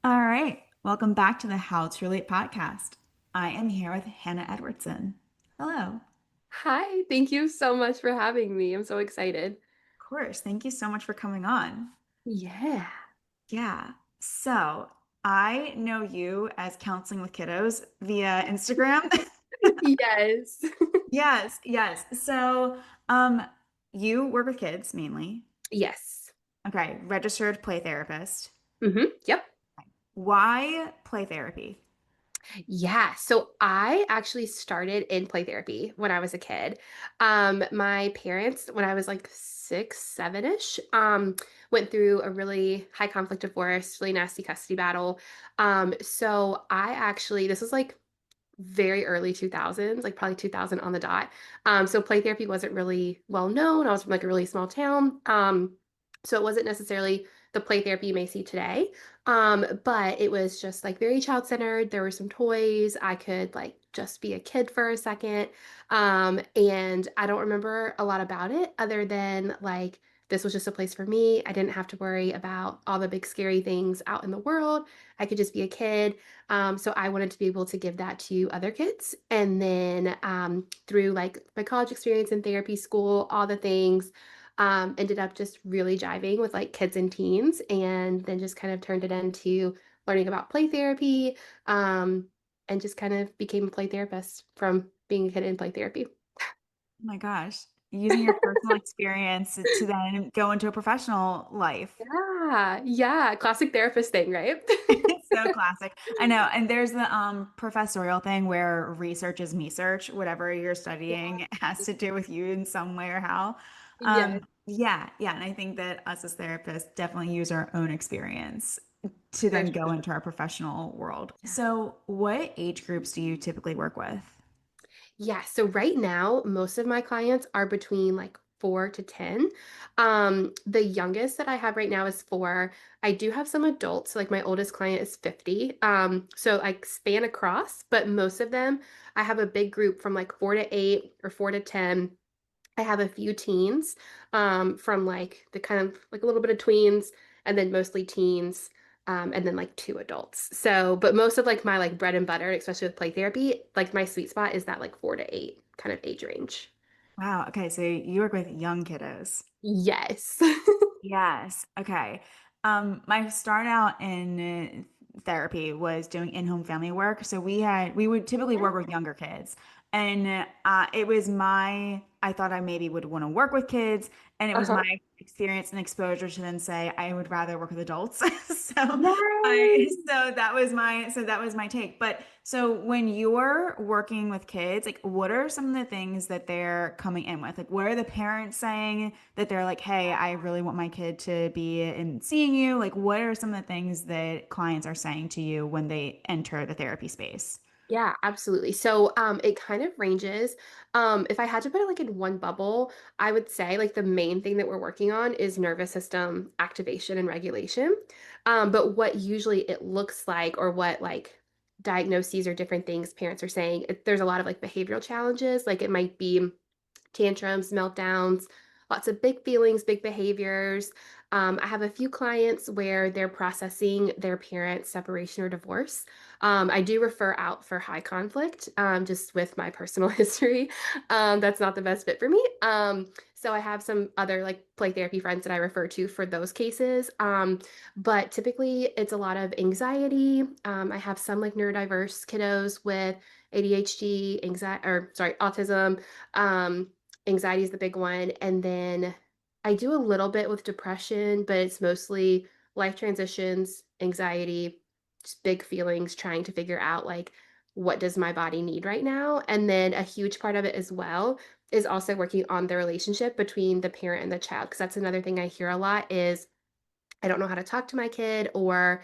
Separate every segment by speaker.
Speaker 1: All right. Welcome back to the How to Relate podcast. I am here with Hannah Edwardson. Hello.
Speaker 2: Hi, thank you so much for having me. I'm so excited.
Speaker 1: Of course. Thank you so much for coming on.
Speaker 2: Yeah.
Speaker 1: Yeah. So I know you as Counseling with Kiddos via Instagram.
Speaker 2: Yes.
Speaker 1: Yes, yes. So you work with kids mainly.
Speaker 2: Yes.
Speaker 1: Okay. Registered play therapist.
Speaker 2: Yep.
Speaker 1: Why play therapy?
Speaker 2: Yeah. So I actually started in play therapy when I was a kid. My parents, when I was like six, seven-ish, went through a really high conflict divorce, really nasty custody battle. So I actually, this was like very early 2000s, like probably 2000 on the dot. So play therapy wasn't really well known. I was from like a really small town. So it wasn't necessarily the play therapy you may see today. But it was just like very child-centered. There were some toys. I could like just be a kid for a second. And I don't remember a lot about it other than like this was just a place for me. I didn't have to worry about all the big scary things out in the world. I could just be a kid. So I wanted to be able to give that to other kids. And then through like my college experience in therapy school, all the things, ended up just really jiving with like kids and teens, and then just kind of turned it into learning about play therapy, um, and just kind of became a play therapist from being a kid in play therapy.
Speaker 1: Oh my gosh. Using your personal experience to then go into a professional life.
Speaker 2: Yeah, yeah, classic therapist thing, right?
Speaker 1: It's so classic. I know. And there's the professorial thing where research is me search, whatever you're studying has to do with you in some way or how.
Speaker 2: Yes,
Speaker 1: Yeah, yeah. And I think that us as therapists definitely use our own experience to
Speaker 2: for
Speaker 1: then go
Speaker 2: sure.
Speaker 1: into our professional world.
Speaker 2: Yeah.
Speaker 1: So, what age groups do you typically work with?
Speaker 2: Yeah, so right now, most of my clients are between like 4 to 10. The youngest that I have right now is 4. I do have some adults, so like my oldest client is 50. So I span across, but most of them, I have a big group from like 4 to 8 or 4 to 10. I have a few teens, from like the kind of like a little bit of tweens and then mostly teens, and then like two adults. So, but most of like my like bread and butter, especially with play therapy, like my sweet spot is that like 4 to 8 kind of age range.
Speaker 1: Wow. Okay. So, you work with young kiddos.
Speaker 2: Yes.
Speaker 1: Yes. Okay. My start out in therapy was doing in-home family work. So we would typically work with younger kids. And it was I thought I maybe would want to work with kids. And it was
Speaker 2: Uh-huh.
Speaker 1: my experience and exposure to then say I would rather work with adults. So
Speaker 2: Yes.
Speaker 1: so that was my take. But so when you're working with kids, like what are some of the things that they're coming in with? Like what are the parents saying that they're like, "Hey, I really want my kid to be in seeing you." Like what are some of the things that clients are saying to you when they enter the therapy space?
Speaker 2: Yeah, absolutely. So, it kind of ranges. If I had to put it like in one bubble, I would say like the main thing that we're working on is nervous system activation and regulation. But what usually it looks like, or what like diagnoses or different things parents are saying, there's a lot of like behavioral challenges. Like it might be tantrums, meltdowns, lots of big feelings, big behaviors. I have a few clients where they're processing their parents' separation or divorce. I do refer out for high conflict, just with my personal history. That's not the best fit for me. So I have some other like play therapy friends that I refer to for those cases. But typically it's a lot of anxiety. I have some like neurodiverse kiddos with ADHD, anxiety, or sorry, autism. Um, Anxiety is the big one, and then I do a little bit with depression, but it's mostly life transitions, anxiety, just big feelings, trying to figure out like what does my body need right now? And then a huge part of it as well is also working on the relationship between the parent and the child, because that's another thing I hear a lot is I don't know how to talk to my kid, or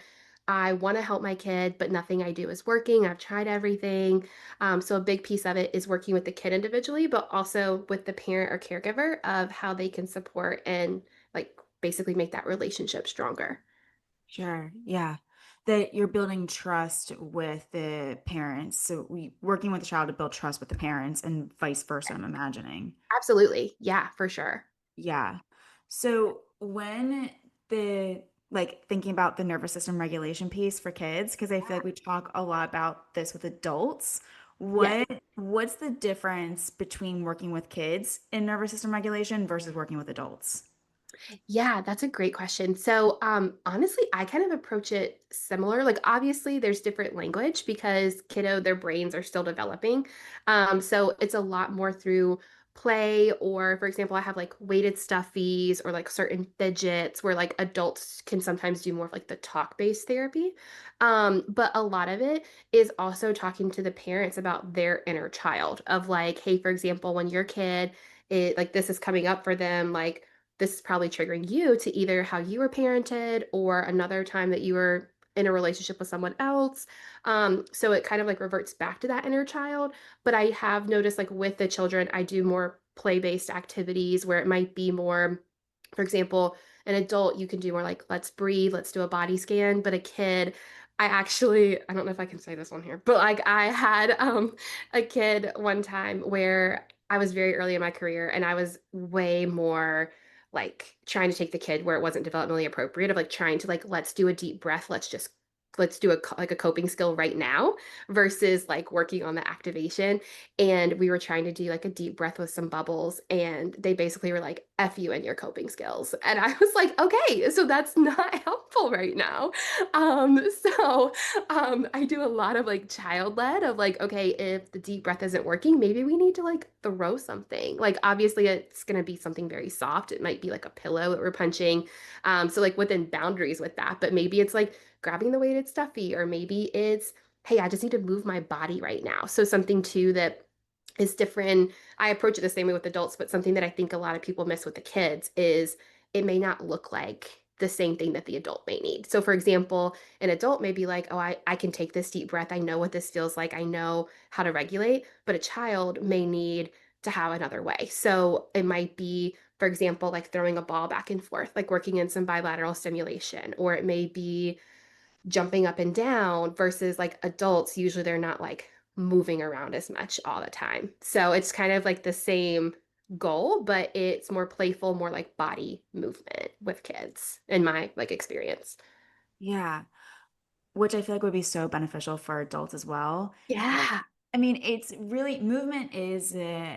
Speaker 2: I want to help my kid, but nothing I do is working. I've tried everything. So a big piece of it is working with the kid individually, but also with the parent or caregiver of how they can support and like basically make that relationship stronger.
Speaker 1: Sure. Yeah. That you're building trust with the parents. So we working with the child to build trust with the parents and vice versa, I'm imagining.
Speaker 2: Absolutely. Yeah, for sure.
Speaker 1: Yeah. So when the like thinking about the nervous system regulation piece for kids, because I feel like we talk a lot about this with adults.
Speaker 2: Yes.
Speaker 1: What's the difference between working with kids in nervous system regulation versus working with adults?
Speaker 2: Yeah, that's a great question. So, honestly, I kind of approach it similar. Like, obviously, there's different language because their brains are still developing. So it's a lot more through play, or for example, I have like weighted stuffies or like certain fidgets where like adults can sometimes do more of like the talk-based therapy. But a lot of it is also talking to the parents about their inner child of like, hey, for example, when your kid like this is coming up for them, like this is probably triggering you to either how you were parented or another time that you were in a relationship with someone else. So it kind of like reverts back to that inner child. But I have noticed like with the children, I do more play-based activities where it might be more, for example, an adult, you can do more like, let's breathe, let's do a body scan. But a kid, I don't know if I can say this on here, but like I had a kid one time where I was very early in my career and I was way more like trying to take the kid where it wasn't developmentally appropriate of like trying to like let's do a deep breath, let's do like a coping skill right now versus like working on the activation. And we were trying to do like a deep breath with some bubbles and they basically were like f you and your coping skills, and I was like, okay, so that's not helpful right now. I do a lot of like child led of like, okay, if the deep breath isn't working, maybe we need to like throw something. Like, obviously, it's going to be something very soft. It might be like a pillow that we're punching. So, like, within boundaries with that, but maybe it's like grabbing the weighted stuffy, or maybe it's, hey, I just need to move my body right now. So, something too that is different. I approach it the same way with adults, but something that I think a lot of people miss with the kids is it may not look like the same thing that the adult may need. So, for example, an adult may be like, oh, I can take this deep breath. I know what this feels like. I know how to regulate. But a child may need to have another way. So, it might be, for example, like throwing a ball back and forth, like working in some bilateral stimulation, or it may be jumping up and down versus like adults, usually they're not like moving around as much all the time. So it's kind of like the same goal, but it's more playful, more like body movement with kids in my like experience.
Speaker 1: Yeah, which I feel like would be so beneficial for adults as well.
Speaker 2: Yeah.
Speaker 1: I mean, it's really movement is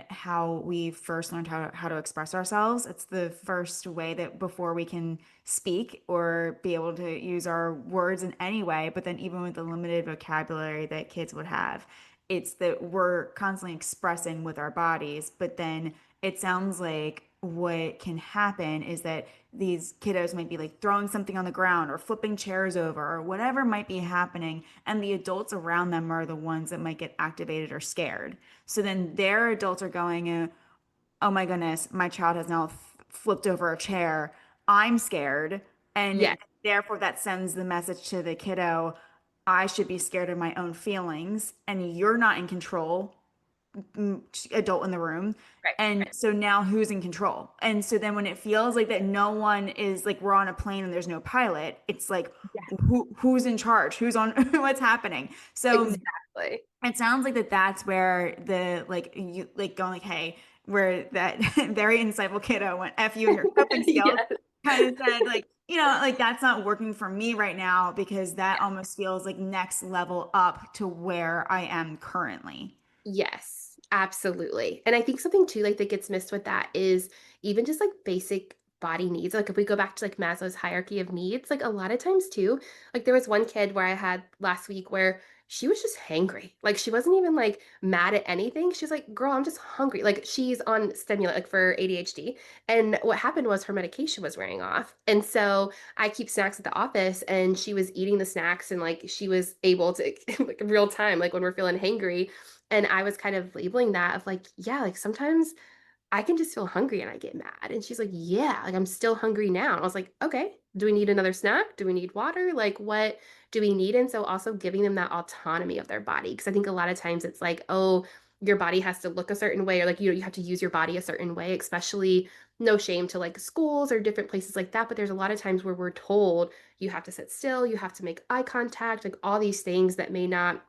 Speaker 1: how we first learned how to express ourselves. It's the first way that before we can speak or be able to use our words in any way, but then even with the limited vocabulary that kids would have, it's that we're constantly expressing with our bodies. But then it sounds like what can happen is that these kiddos might be like throwing something on the ground or flipping chairs over or whatever might be happening, and the adults around them are the ones that might get activated or scared. So then their adults are going, oh my goodness, my child has now flipped over a chair, I'm scared. And
Speaker 2: Yes.
Speaker 1: therefore that sends the message to the kiddo, I should be scared of my own feelings and you're not in control, adult in the room.
Speaker 2: Right.
Speaker 1: And so now who's in control? And so then when it feels like that no one is, like we're on a plane and there's no pilot, it's like
Speaker 2: Yes.
Speaker 1: who's in charge? Who's on what's happening? So
Speaker 2: Exactly.
Speaker 1: it sounds like that's where the like you like going like, hey, where that very insightful kiddo went F you and your coping skills
Speaker 2: Yes.
Speaker 1: kind of said like, like that's not working for me right now because that almost feels like next level up to where I am currently.
Speaker 2: Yes, absolutely. And I think something too, like that gets missed with that is even just like basic body needs. Like if we go back to like Maslow's hierarchy of needs, like a lot of times too, like there was one kid where I had last week where she was just hangry. Like she wasn't even like mad at anything. She's like, girl, I'm just hungry. Like she's on stimulant like for ADHD. And what happened was her medication was wearing off. And so I keep snacks at the office and she was eating the snacks and like she was able to like real time, like when we're feeling hangry, and I was kind of labeling that of like, yeah, like sometimes I can just feel hungry and I get mad. And she's like, yeah, like I'm still hungry now. And I was like, okay, do we need another snack? Do we need water? Like, what do we need? And so also giving them that autonomy of their body. Because I think a lot of times it's like, oh, your body has to look a certain way, or like, you have to use your body a certain way, especially no shame to like schools or different places like that. But there's a lot of times where we're told you have to sit still, you have to make eye contact, like all these things that may not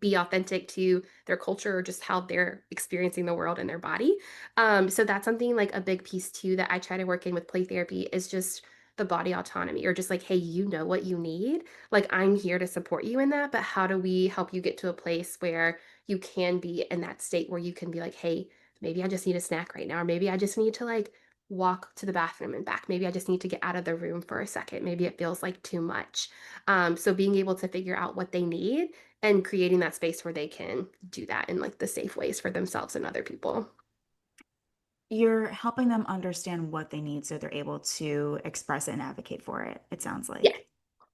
Speaker 2: be authentic to their culture or just how they're experiencing the world in their body. So that's something like a big piece too that I try to work in with play therapy is just the body autonomy, or just like, hey, you know what you need. Like, I'm here to support you in that, but how do we help you get to a place where you can be in that state where you can be like, hey, maybe I just need a snack right now, or maybe I just need to like walk to the bathroom and back. Maybe I just need to get out of the room for a second. Maybe it feels like too much. So being able to figure out what they need and creating that space where they can do that in like the safe ways for themselves and other people.
Speaker 1: You're helping them understand what they need so they're able to express it and advocate for it, it sounds
Speaker 2: Yeah.
Speaker 1: like.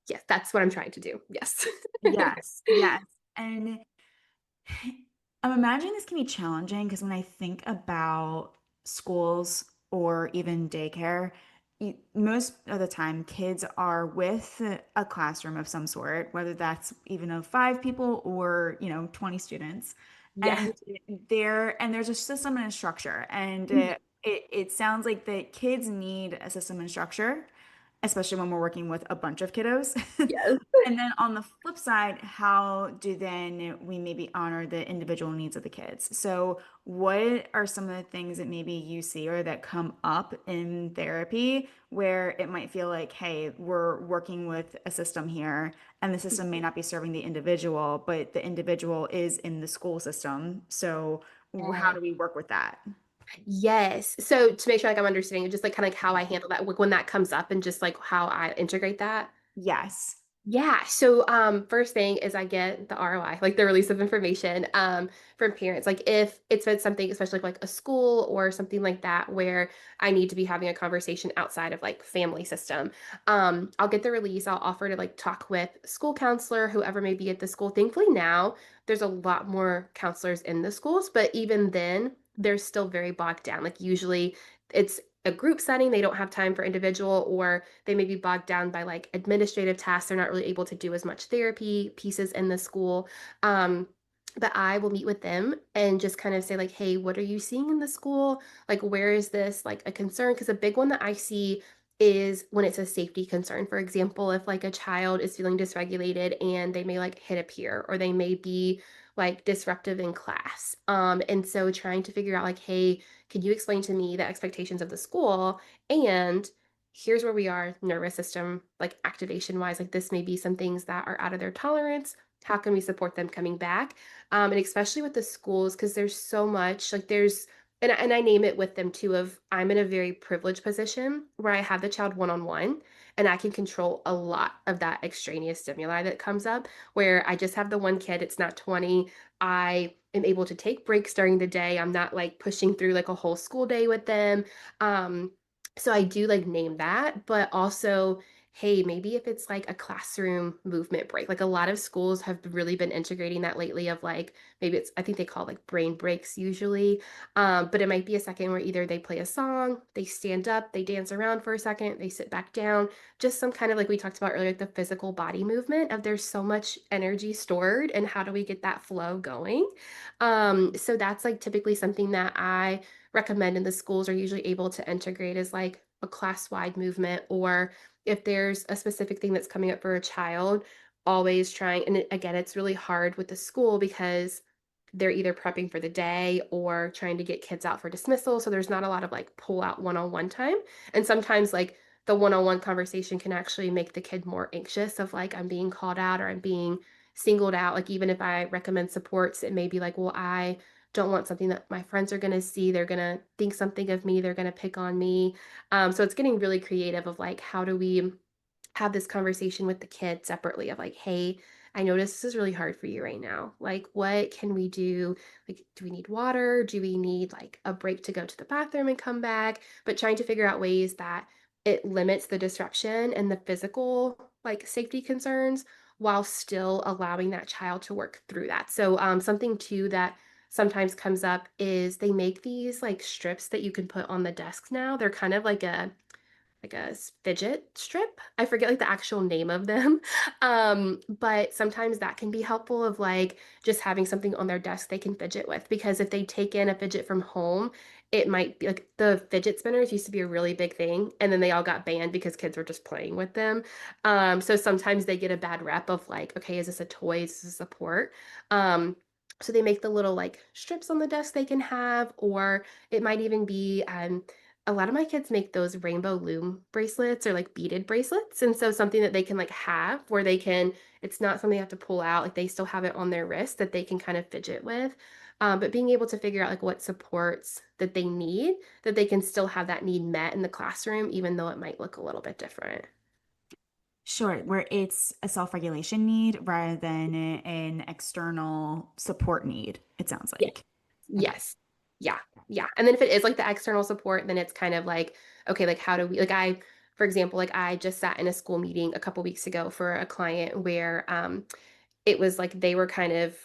Speaker 2: Yes, that's what I'm trying to do. Yes.
Speaker 1: Yes, yes. And I'm imagining this can be challenging because when I think about schools or even daycare, most of the time kids are with a classroom of some sort, whether that's even of 5 people or, 20 students.
Speaker 2: Yeah.
Speaker 1: And there's a system and a structure. And
Speaker 2: Mhm.
Speaker 1: it sounds like that kids need a system and structure, especially when we're working with a bunch of kiddos.
Speaker 2: Yes.
Speaker 1: And then on the flip side, how do then we maybe honor the individual needs of the kids? So, what are some of the things that maybe you see or that come up in therapy where it might feel like, hey, we're working with a system here, and the system may not be serving the individual, but the individual is in the school system. So, how
Speaker 2: Yeah.
Speaker 1: do we work with that?
Speaker 2: Yes. So to make sure like I'm understanding just like kind of like how I handle that when that comes up and just like how I integrate that.
Speaker 1: Yes.
Speaker 2: Yeah. So first thing is I get the ROI, like the release of information from parents. Like if it's been something, especially like a school or something like that, where I need to be having a conversation outside of like family system. I'll get the release. I'll offer to like talk with school counselor, whoever may be at the school. Thankfully now there's a lot more counselors in the schools, but even then they're still very bogged down. Like usually it's a group setting, they don't have time for individual, or they may be bogged down by like administrative tasks. They're not really able to do as much therapy pieces in the school. Um, but I will meet with them and just kind of say, like, hey, what are you seeing in the school? Like, where is this like a concern? Because a big one that I see is when it's a safety concern. For example, if like a child is feeling dysregulated and they may like hit a peer or they may be like disruptive in class. And so trying to figure out like, hey, can you explain to me the expectations of the school? And here's where we are nervous system, like activation wise. Like, this may be some things that are out of their tolerance. How can we support them coming back? And especially with the schools, because there's so much, like, and I name it with them too, of I'm in a very privileged position where I have the child one on one and I can control a lot of that extraneous stimuli that comes up where I just have the one kid, it's not 20. I am able to take breaks during the day. I'm not like pushing through like a whole school day with them. Um, so I do like name that, but also, hey, maybe if it's like a classroom movement break, like a lot of schools have really been integrating that lately of like, maybe it's, I think they call it like brain breaks usually. But it might be a second where either they play a song, they stand up, they dance around for a second, they sit back down, just some kind of like we talked about earlier, like the physical body movement of there's so much energy stored and how do we get that flow going? So that's like typically something that I recommend and the schools are usually able to integrate as like a class-wide movement, or if there's a specific thing that's coming up for a child, always trying, and again, it's really hard with the school because they're either prepping for the day or trying to get kids out for dismissal. So there's not a lot of like pull out one-on-one time. And sometimes like the one-on-one conversation can actually make the kid more anxious of like, I'm being called out or I'm being singled out. Like even if I recommend supports, it may be like, well, I don't want something that my friends are going to see. They're going to think something of me. They're going to pick on me. So it's getting really creative of like, how do we have this conversation with the kid separately of like, hey, I notice this is really hard for you right now. Like, what can we do? Like, do we need water? Do we need like a break to go to the bathroom and come back? But trying to figure out ways that it limits the disruption and the physical like safety concerns while still allowing that child to work through that. So, something too that sometimes comes up is they make these like strips that you can put on the desks now. They're kind of like a fidget strip. I forget like the actual name of them. But sometimes that can be helpful of like just having something on their desk they can fidget with. Because if they take in a fidget from home, it might be like the fidget spinners used to be a really big thing, and then they all got banned because kids were just playing with them. So sometimes they get a bad rep of like, okay, is this a toy? Is this a support? Um, so they make the little like strips on the desk they can have, or it might even be a lot of my kids make those rainbow loom bracelets or like beaded bracelets. And so something that they can like have where they can, it's not something they have to pull out, like they still have it on their wrist that they can kind of fidget with. But being able to figure out like what supports that they need, that they can still have that need met in the classroom, even though it might look a little bit different.
Speaker 1: Sure, where it's a self-regulation need rather than an external support need, it sounds
Speaker 2: Yeah.
Speaker 1: like. Okay.
Speaker 2: Yes. Yeah. Yeah. And then if it is like the external support, then it's kind of like, okay, like how do we, like for example, like I just sat in a school meeting a couple weeks ago for a client where it was like they were kind of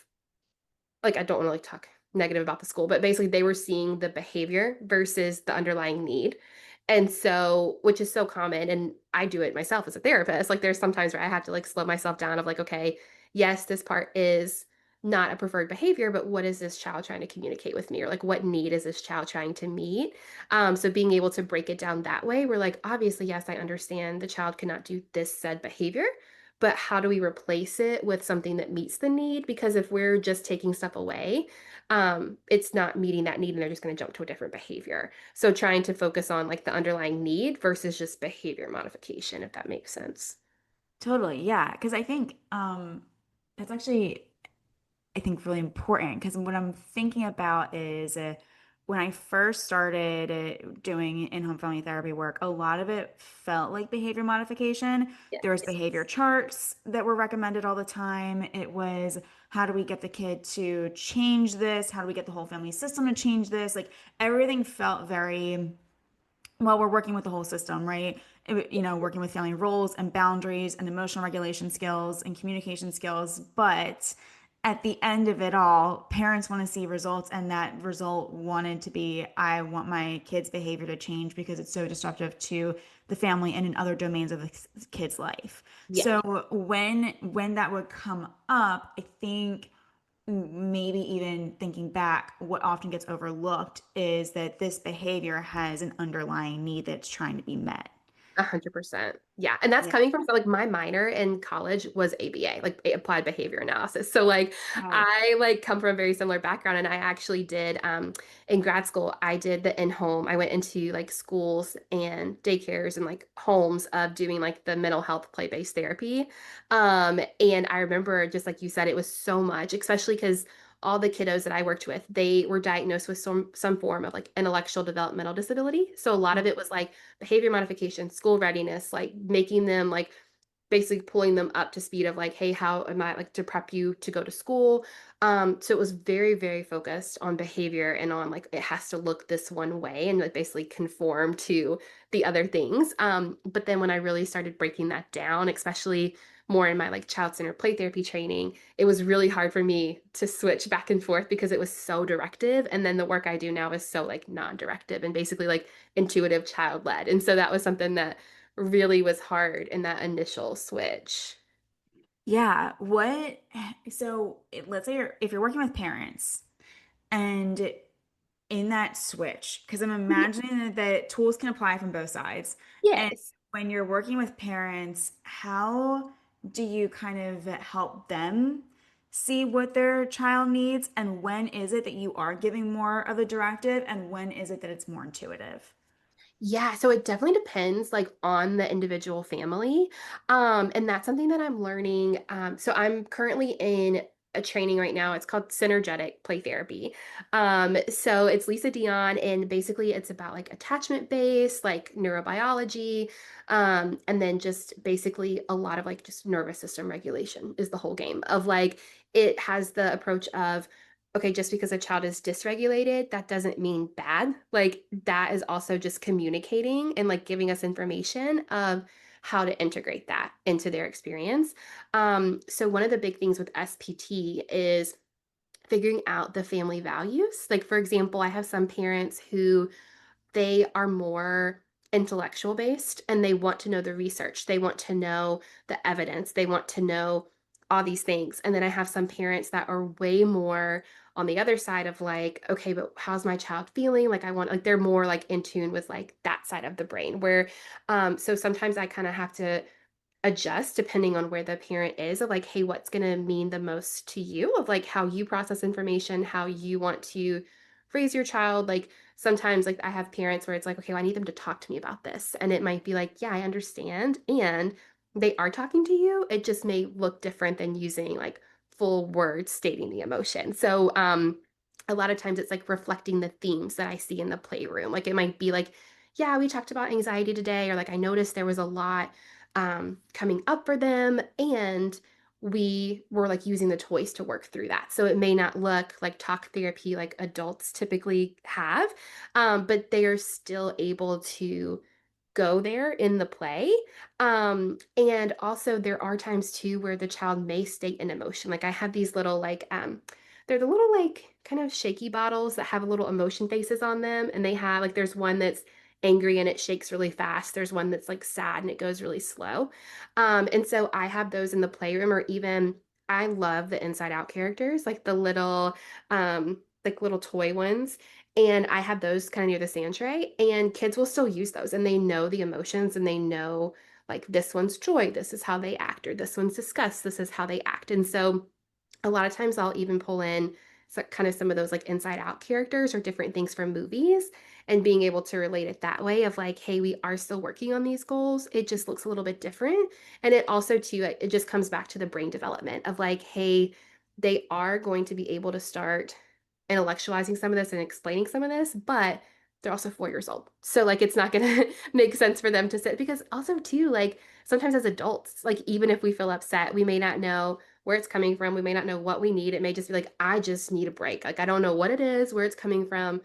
Speaker 2: like I don't want to like talk negative about the school, but basically they were seeing the behavior versus the underlying need. And so, which is so common, and I do it myself as a therapist. Like there's sometimes where I have to like slow myself down of like, okay, yes, this part is not a preferred behavior, but what is this child trying to communicate with me? Or like what need is this child trying to meet? So being able to break it down that way, we're like, obviously, yes, I understand the child cannot do this said behavior, but how do we replace it with something that meets the need? Because if we're just taking stuff away, it's not meeting that need and they're just going to jump to a different behavior. So trying to focus on like the underlying need versus just behavior modification, if that makes sense.
Speaker 1: Totally, yeah. Because I think that's actually I think really important because what I'm thinking about is when I first started doing in-home family therapy work, a lot of it felt like behavior modification.
Speaker 2: Yeah.
Speaker 1: There was behavior charts that were recommended all the time. It was how do we get the kid to change this? How do we get the whole family system to change this? Like everything felt very well, we're working with the whole system, right? Working with family roles and boundaries and emotional regulation skills and communication skills. But at the end of it all, parents want to see results, and that result wanted to be, I want my kid's behavior to change because it's so disruptive to the family and in other domains of the kid's life.
Speaker 2: Yeah.
Speaker 1: So when that would come up, I think maybe even thinking back, what often gets overlooked is that this behavior has an underlying need that's trying to be met.
Speaker 2: 100%. Yeah. And that's
Speaker 1: Yeah.
Speaker 2: coming from so, like my minor in college was ABA, like applied behavior analysis. So like
Speaker 1: Oh,
Speaker 2: I like come from a very similar background and I actually did in grad school, I did the in-home. I went into like schools and daycares and like homes of doing like the mental health play-based therapy. And I remember just like you said, it was so much, especially because all the kiddos that I worked with, they were diagnosed with some form of like intellectual developmental disability. So a lot of it was like behavior modification, school readiness, like making them like basically pulling them up to speed of like, hey, how am I like to prep you to go to school? So it was very, very focused on behavior and on like it has to look this one way and like basically conform to the other things. But then when I really started breaking that down, especially more in my like child-centered play therapy training, it was really hard for me to switch back and forth because it was so directive. And then the work I do now is so like non-directive and basically like intuitive child-led. And so that was something that really was hard in that initial switch.
Speaker 1: yeah. Let's say if you're working with parents and in that switch, because I'm
Speaker 2: Yeah.
Speaker 1: imagining that tools can apply from both sides. And
Speaker 2: Yes.
Speaker 1: when you're working with parents, how do you kind of help them see what their child needs? And when is it that you are giving more of a directive? And when is it that it's more intuitive?
Speaker 2: Yeah, so it definitely depends like on the individual family. And that's something that I'm learning. So I'm currently in a training right now. It's called Synergetic Play Therapy. So it's Lisa Dion, and basically it's about like attachment based, like neurobiology, and then just basically a lot of like just nervous system regulation is the whole game of like it has the approach of okay, just because a child is dysregulated, that doesn't mean bad. Like that is also just communicating and like giving us information of how to integrate that into their experience. So one of the big things with SPT is figuring out the family values. Like for example, I have some parents who they are more intellectual based and they want to know the research. They want to know the evidence. They want to know all these things. And then I have some parents that are way more on the other side of like, okay, but how's my child feeling? Like I want like they're more like in tune with like that side of the brain where so sometimes I kind of have to adjust depending on where the parent is of like, hey, what's going to mean the most to you of like how you process information, how you want to raise your child. Like, sometimes like I have parents where it's like, okay, well, I need them to talk to me about this. And it might be like, yeah, I understand. And they are talking to you. It just may look different than using like full words stating the emotion. So, a lot of times it's like reflecting the themes that I see in the playroom. Like it might be like, yeah, we talked about anxiety today, or like I noticed there was a lot coming up for them, and we were like using the toys to work through that. So it may not look like talk therapy like adults typically have, but they are still able to go there in the play. And also there are times too where the child may state an emotion. Like I have these little like they're the little like kind of shaky bottles that have little emotion faces on them. And they have like there's one that's angry and it shakes really fast. There's one that's like sad and it goes really slow. And so I have those in the playroom, or even I love the inside out characters, like little toy ones. And I have those kind of near the sand tray, and kids will still use those and they know the emotions and they know like this one's joy, this is how they act, or this one's disgust, this is how they act. And so a lot of times I'll even pull in kind of some of those like inside out characters or different things from movies, and being able to relate it that way of like, hey, we are still working on these goals. It just looks a little bit different. And it also too, it just comes back to the brain development of like, hey, they are going to be able to start intellectualizing some of this and explaining some of this, but they're also 4 years old. So like it's not gonna make sense for them to sit, because also too, like sometimes as adults, like even if we feel upset, we may not know where it's coming from. We may not know what we need. It may just be like, I just need a break. Like I don't know what it is, where it's coming from.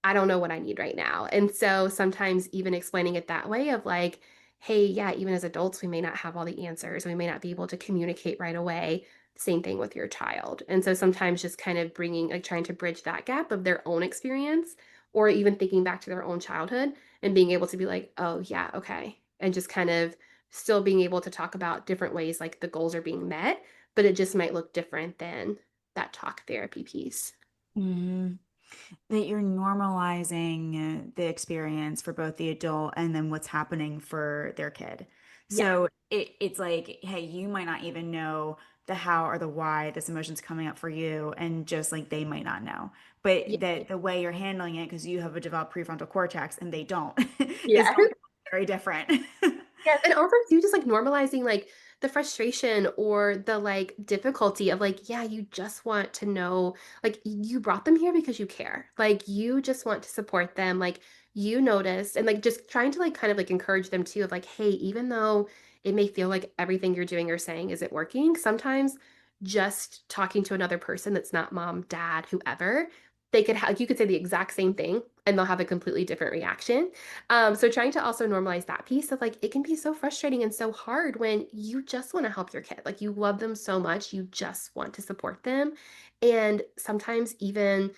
Speaker 2: I don't know what I need right now. And so sometimes even explaining it that way of like, hey, yeah, even as adults, we may not have all the answers. We may not be able to communicate right away. Same thing with your child. And so sometimes just kind of bringing, like trying to bridge that gap of their own experience, or even thinking back to their own childhood and being able to be like, oh, yeah, okay. And just kind of still being able to talk about different ways like the goals are being met, but it just might look different than that talk therapy piece.
Speaker 1: Mhm. That you're normalizing the experience for both the adult and then what's happening for their kid.
Speaker 2: Yeah.
Speaker 1: So it's like, hey, you might not even know the how or the why this emotion's coming up for you, and just like they might not know.
Speaker 2: Yeah.
Speaker 1: But that the way you're handling it, because you have a developed prefrontal cortex and they don't, is
Speaker 2: Yeah.
Speaker 1: going to be very different.
Speaker 2: Yes, and also too, just like normalizing like the frustration or the like difficulty of like, yeah, you just want to know, like you brought them here because you care. Like you just want to support them. Like you noticed, and like just trying to like kind of like encourage them too of like, hey, even though it may feel like everything you're doing or saying isn't working, sometimes just talking to another person that's not mom, dad, whoever, they could have, you could say the exact same thing and they'll have a completely different reaction. So trying to also normalize that piece of like it can be so frustrating and so hard when you just want to help your kid. Like you love them so much, you just want to support them. And sometimes even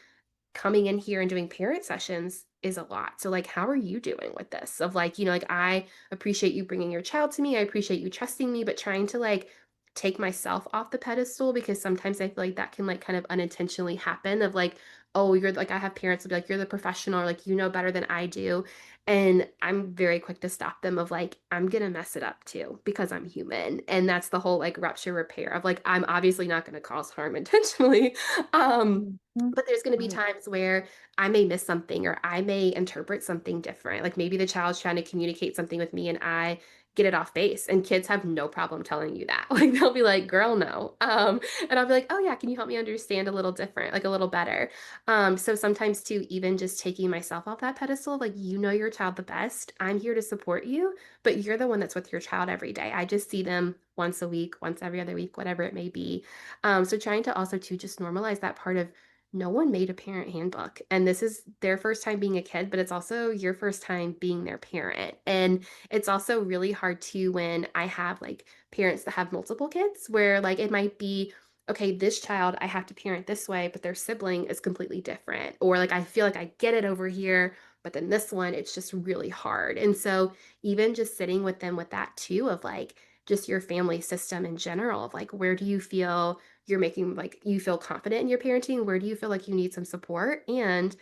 Speaker 2: coming in here and doing parent sessions is a lot. So like how are you doing with this? Of like, like I appreciate you bringing your child to me. I appreciate you trusting me, but trying to like take myself off the pedestal, because sometimes I feel like that can like kind of unintentionally happen of like, oh, you're like I have parents will be like you're the professional, or like you know better than I do. And I'm very quick to stop them of like I'm going to mess it up too because I'm human. And that's the whole like rupture repair of like I'm obviously not going to cause harm intentionally. Um
Speaker 1: Mhm.
Speaker 2: but there's going to be
Speaker 1: Right.
Speaker 2: times where I may miss something or I may interpret something different. Like maybe the child's trying to communicate something with me and I get it off base. And kids have no problem telling you that. Like they'll be like, girl, no. And I'll be like, oh yeah, can you help me understand a little different, like a little better? So sometimes too, even just taking myself off that pedestal, like you know your child the best. I'm here to support you, but you're the one that's with your child every day. I just see them once a week, once every other week, whatever it may be. So trying to also too just normalize that part of no one made a parent handbook. And this is their first time being a kid, but it's also your first time being their parent. And it's also really hard too when I have like parents that have multiple kids, where like it might be, okay, this child I have to parent this way, but their sibling is completely different. Or like I feel like I get it over here, but then this one, it's just really hard. And so even just sitting with them with that too, of like, just your family system in general of like where do you feel you're making like you feel confident in your parenting, where do you feel like you need some support, and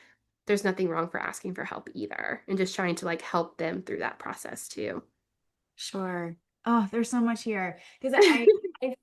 Speaker 2: there's nothing wrong for asking for help either, and just trying to like help them through that process too.
Speaker 1: Sure. Oh, there's so much here because I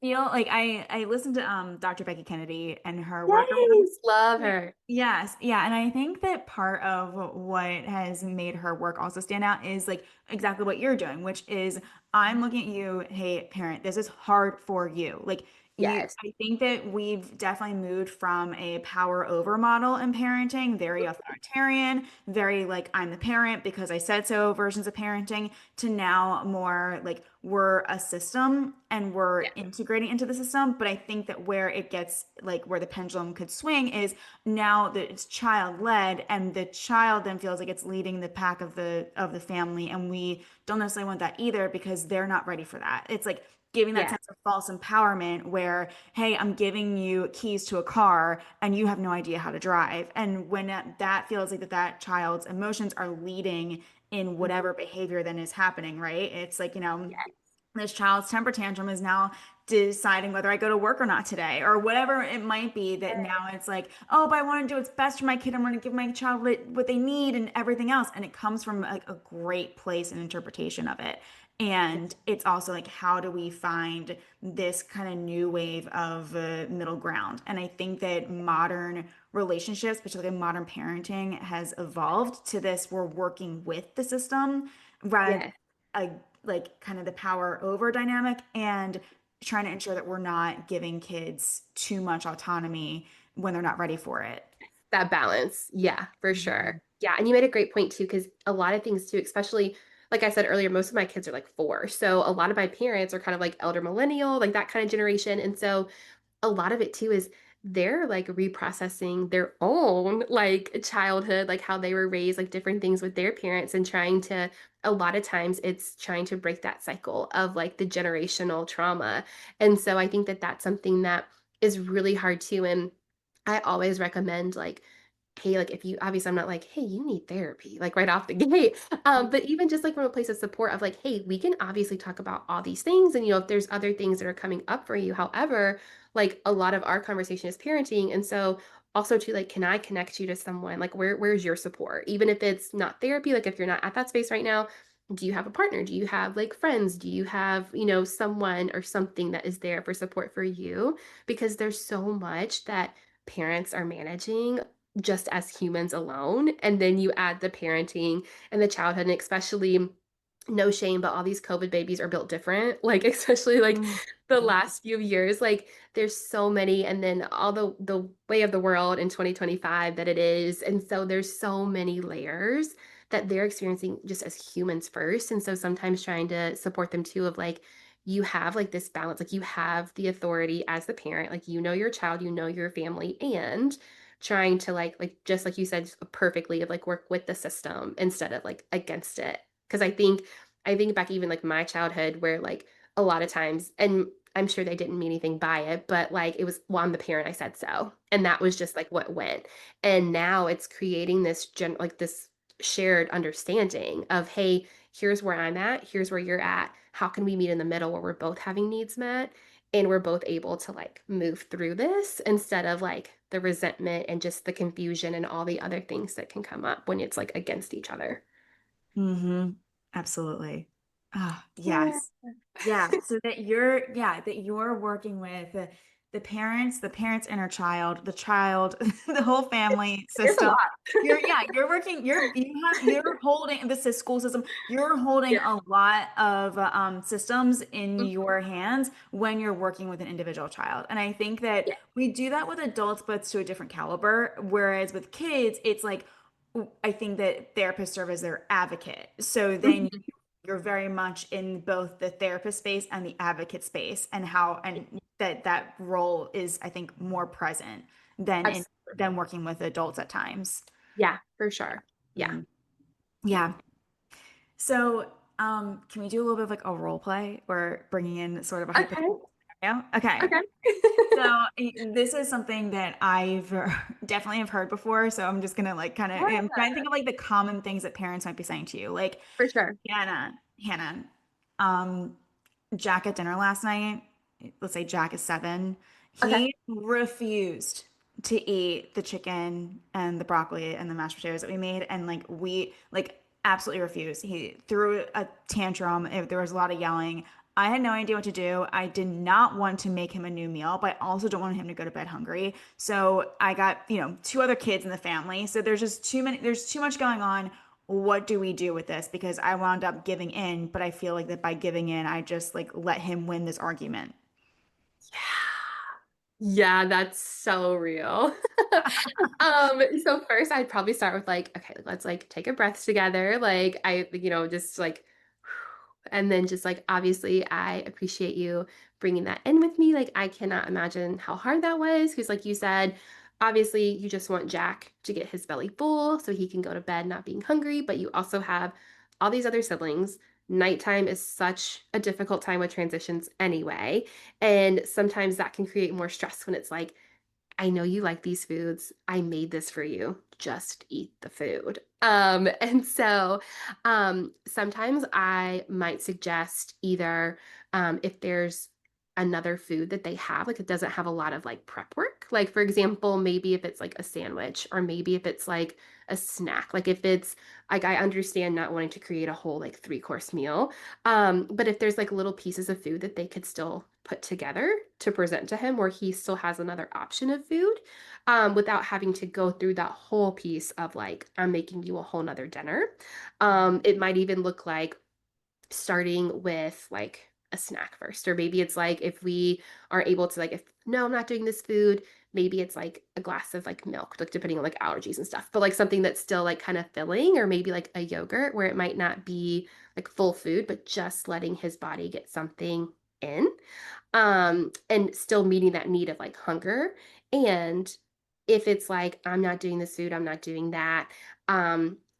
Speaker 1: feel like I listened to Dr. Becky Kennedy and her work around.
Speaker 2: Yes, love her.
Speaker 1: Yes, yeah, and I think that part of what has made her work also stand out is like exactly what you're doing, which is I'm looking at you, hey, parent, this is hard for you. Like you,
Speaker 2: Yes.
Speaker 1: I think that we've definitely moved from a power over model in parenting, very authoritarian, very like I'm the parent because I said so versions of parenting, to now more like we're a system and we're
Speaker 2: Yeah.
Speaker 1: integrating into the system. But I think that where it gets like where the pendulum could swing is now that it's child led and the child then feels like it's leading the pack of the family, and we don't necessarily want that either because they're not ready for that. It's like giving that
Speaker 2: Yeah.
Speaker 1: sense of false empowerment where, hey, I'm giving you keys to a car and you have no idea how to drive. And when that feels like that child's emotions are leading in whatever behavior then is happening, right? It's like,
Speaker 2: Yeah.
Speaker 1: this child's temper tantrum is now deciding whether I go to work or not today, or whatever it might be. That now it's like, oh, but I want to do what's best for my kid. I want to give my child what they need and everything else. And it comes from like a great place and interpretation of it. And it's also like, how do we find this kind of new wave of middle ground? And I think that modern relationships, particularly modern parenting, has evolved to this. We're working with the system rather
Speaker 2: Yeah.
Speaker 1: than like kind of the power over dynamic, and trying to ensure that we're not giving kids too much autonomy when they're not ready for it.
Speaker 2: That balance. Yeah, for sure.
Speaker 1: Mhm.
Speaker 2: Yeah. And you made a great point too, because a lot of things too, especially like I said earlier, most of my kids are like 4. So a lot of my parents are kind of like elder millennial, like that kind of generation. And so a lot of it too is they're like reprocessing their own like childhood, like how they were raised, like different things with their parents, and trying to, a lot of times it's trying to break that cycle of like the generational trauma. And so I think that that's something that is really hard too. And I always recommend like, hey, like if you, obviously I'm not like, hey, you need therapy, like right off the gate. But even just like from a place of support of like, hey, we can obviously talk about all these things. And if there's other things that are coming up for you, however, like a lot of our conversation is parenting. And so also to like, can I connect you to someone? Like where's your support? Even if it's not therapy, like if you're not at that space right now, do you have a partner? Do you have like friends? Do you have, someone or something that is there for support for you? Because there's so much that parents are managing just as humans alone. And then you add the parenting and the childhood, and especially no shame, but all these COVID babies are built different. Like, especially like
Speaker 1: Mhm.
Speaker 2: the last few years, like there's so many, and then all the way of the world in 2025 that it is. And so there's so many layers that they're experiencing just as humans first. And so sometimes trying to support them too of like, you have like this balance, like you have the authority as the parent, like your child, your family, and trying to like just like you said perfectly of like work with the system instead of like against it. Because I think back even like my childhood where like a lot of times, and I'm sure they didn't mean anything by it, but like it was, well, I'm the parent, I said so. And that was just like what went. And now it's creating this like this shared understanding of, hey, here's where I'm at, here's where you're at. How can we meet in the middle where we're both having needs met? And we're both able to like move through this instead of like the resentment and just the confusion and all the other things that can come up when it's like against each other.
Speaker 1: Mm-hmm. Absolutely. Ah,
Speaker 2: Yeah.
Speaker 1: yes. Yeah. So that you're working with the parents' inner child, the child, the whole family
Speaker 2: There's a
Speaker 1: system.
Speaker 2: lot.
Speaker 1: You're working, you're holding this is school system. You're holding
Speaker 2: Yeah.
Speaker 1: a lot of systems in
Speaker 2: Mhm.
Speaker 1: your hands when you're working with an individual child. And I think that
Speaker 2: Yeah.
Speaker 1: we do that with adults, but it's to a different caliber. Whereas with kids, it's like I think that therapists serve as their advocate. So then
Speaker 2: Mhm.
Speaker 1: you're very much in both the therapist space and the advocate space, and how and that role is, I think, more present
Speaker 2: Absolutely.
Speaker 1: than working with adults at times.
Speaker 2: Yeah, for sure. Yeah.
Speaker 1: Mhm. Yeah. So, can we do a little bit of like a role play or bringing in sort of a
Speaker 2: Okay.
Speaker 1: hypothetical scenario? Okay.
Speaker 2: Okay.
Speaker 1: So this is something that I've definitely have heard before. So I'm just gonna like kind of I'm trying to think of like the common things that parents might be saying to you. Like,
Speaker 2: For sure.
Speaker 1: Hannah, um, Jack at dinner last night, let's say Jack is 7,
Speaker 2: Okay.
Speaker 1: he refused to eat the chicken and the broccoli and the mashed potatoes that we made. And like, we like absolutely refused. He threw a tantrum. There was a lot of yelling. I had no idea what to do. I did not want to make him a new meal, but I also don't want him to go to bed hungry. So I got, two other kids in the family. So there's too much going on. What do we do with this? Because I wound up giving in, but I feel like that by giving in, I just like let him win this argument.
Speaker 2: Yeah, that's so real. So first I'd probably start with like, okay, let's like take a breath together. Like just like, and then just like, obviously I appreciate you bringing that in with me. Like I cannot imagine how hard that was. Because like you said, obviously you just want Jack to get his belly full so he can go to bed not being hungry, but you also have all these other siblings. Nighttime is such a difficult time with transitions anyway. And sometimes that can create more stress when it's like, I know you like these foods. I made this for you. Just eat the food. Sometimes I might suggest either if there's another food that they have, like it doesn't have a lot of like prep work. Like for example, maybe if it's like a sandwich, or maybe if it's like a snack, like if it's like I understand not wanting to create a whole like 3-course meal. But if there's like little pieces of food that they could still put together to present to him, where he still has another option of food, without having to go through that whole piece of like, I'm making you a whole nother dinner. It might even look like starting with like a snack first, or maybe it's like if we are able to like, if no, I'm not doing this food, maybe it's like a glass of like milk, like depending on like allergies and stuff, but like something that's still like kind of filling, or maybe like a yogurt where it might not be like full food, but just letting his body get something in, and still meeting that need of like hunger. And if it's like, I'm not doing this food, I'm not doing that,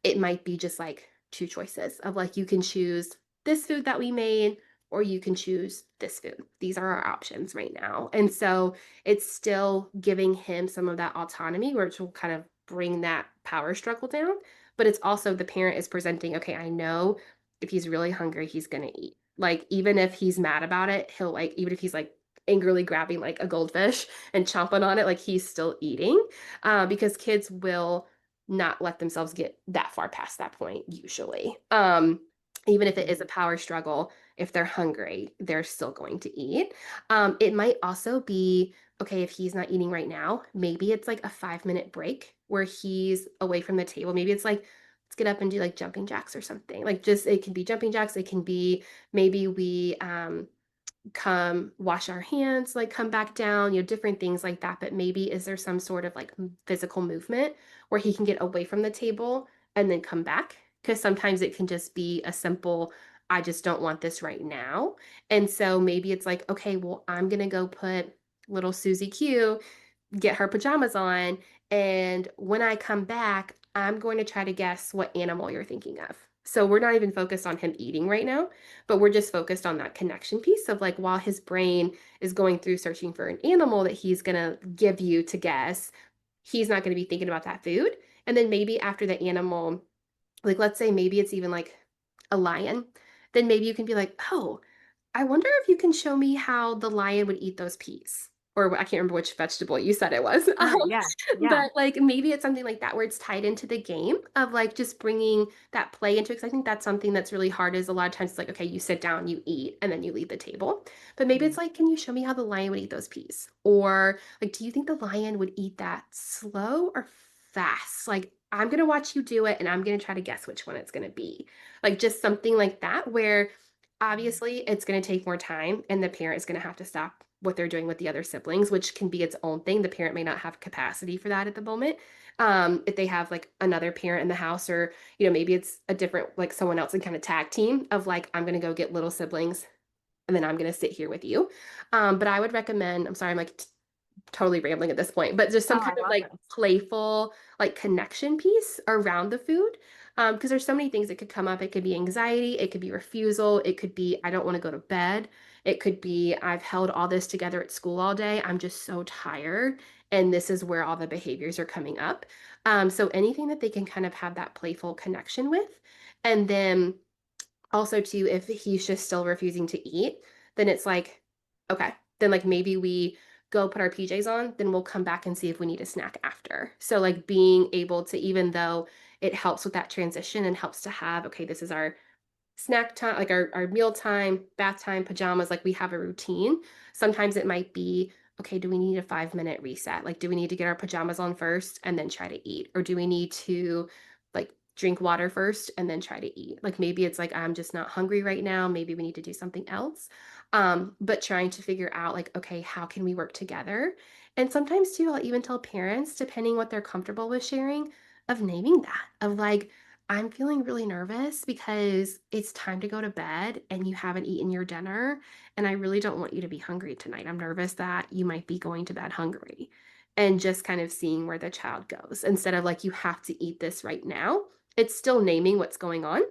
Speaker 2: it might be just like two choices of like, you can choose this food that we made, or you can choose this food. These are our options right now. And so it's still giving him some of that autonomy, which will kind of bring that power struggle down. But it's also the parent is presenting, okay, I know if he's really hungry, he's going to eat. Like, even if he's mad about it, he'll like, even if he's like angrily grabbing like a goldfish and chomping on it, like he's still eating, because kids will not let themselves get that far past that point usually. Even if it is a power struggle, if they're hungry, they're still going to eat. It might also be, okay, if he's not eating right now, maybe it's like a 5-minute break where he's away from the table. Maybe it's like, let's get up and do like jumping jacks or something. Like just, it can be jumping jacks. It can be maybe we come wash our hands, like come back down, different things like that. But maybe is there some sort of like physical movement where he can get away from the table and then come back? Because sometimes it can just be a simple, I just don't want this right now. And so maybe it's like, okay, well, I'm going to go put little Susie Q, get her pajamas on. And when I come back, I'm going to try to guess what animal you're thinking of. So we're not even focused on him eating right now, but we're just focused on that connection piece of like, while his brain is going through searching for an animal that he's going to give you to guess, he's not going to be thinking about that food. And then maybe after the animal, like let's say maybe it's even like a lion, then maybe you can be like, oh, I wonder if you can show me how the lion would eat those peas. Or I can't remember which vegetable you said it was.
Speaker 1: Sure, yeah, yeah.
Speaker 2: But like maybe it's something like that where it's tied into the game of like just bringing that play into it. Because I think that's something that's really hard is a lot of times it's like, okay, you sit down, you eat, and then you leave the table. But maybe it's like, can you show me how the lion would eat those peas? Or like, do you think the lion would eat that slow or fast? Like, I'm going to watch you do it and I'm going to try to guess which one it's going to be. Like, just something like that where obviously it's going to take more time and the parent is going to have to stop what they're doing with the other siblings, which can be its own thing. The parent may not have capacity for that at the moment. If they have like another parent in the house, or maybe it's a different, like someone else and kind of tag team of like, I'm going to go get little siblings and then I'm going to sit here with you. But I would recommend, I'm sorry, I'm like totally rambling at this point, but just some
Speaker 1: Oh,
Speaker 2: kind
Speaker 1: I
Speaker 2: of
Speaker 1: love
Speaker 2: like
Speaker 1: this.
Speaker 2: playful like connection piece around the food. Because there's so many things that could come up. It could be anxiety, it could be refusal, it could be I don't want to go to bed, it could be I've held all this together at school all day, I'm just so tired, and this is where all the behaviors are coming up. So anything that they can kind of have that playful connection with. And then also too, if he's just still refusing to eat, then it's like, okay, then like maybe we go put our PJs on, then we'll come back and see if we need a snack after. So like being able to, even though it helps with that transition and helps to have, okay, this is our snack time, like our meal time, bath time, pajamas, like we have a routine. Sometimes it might be, okay, do we need a 5-minute reset? Like, do we need to get our pajamas on first and then try to eat? Or do we need to like drink water first and then try to eat? Like maybe it's like, I'm just not hungry right now. Maybe we need to do something else. But trying to figure out like, okay, how can we work together? And sometimes too, I'll even tell parents, depending what they're comfortable with sharing, of naming that, of like, I'm feeling really nervous because it's time to go to bed and you haven't eaten your dinner. And I really don't want you to be hungry tonight. I'm nervous that you might be going to bed hungry. And just kind of seeing where the child goes instead of like, you have to eat this right now. It's still naming what's going on,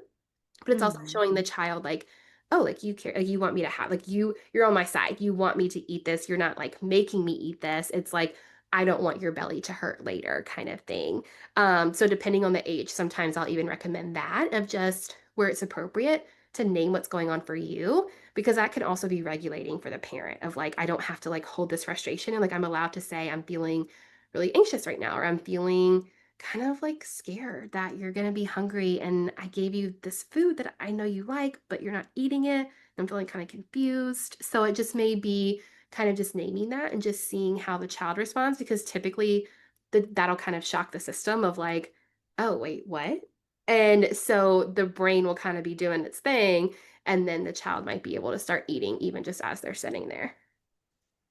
Speaker 2: but it's also
Speaker 1: Mhm.
Speaker 2: showing the child like, oh, like you care, like you want me to have, like you're on my side. You want me to eat this. You're not like making me eat this. It's like, I don't want your belly to hurt later kind of thing. So depending on the age, sometimes I'll even recommend that of just where it's appropriate to name what's going on for you, because that can also be regulating for the parent of like, I don't have to like hold this frustration and like I'm allowed to say I'm feeling really anxious right now, or I'm feeling kind of like scared that you're going to be hungry and I gave you this food that I know you like, but you're not eating it. I'm feeling kind of confused. So it just may be kind of just naming that and just seeing how the child responds, because typically that'll kind of shock the system of like, oh, wait, what? And so the brain will kind of be doing its thing. And then the child might be able to start eating even just as they're sitting there.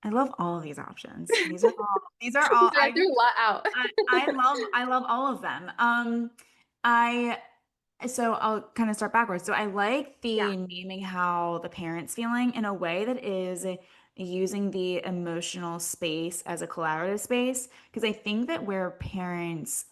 Speaker 1: I love all of these options. These are all
Speaker 2: I threw a lot out.
Speaker 1: I love all of them. I So I'll kind of start backwards. So I like
Speaker 2: Yeah.
Speaker 1: the naming how the parent's feeling in a way that is using the emotional space as a collaborative space. Because I think that where parents,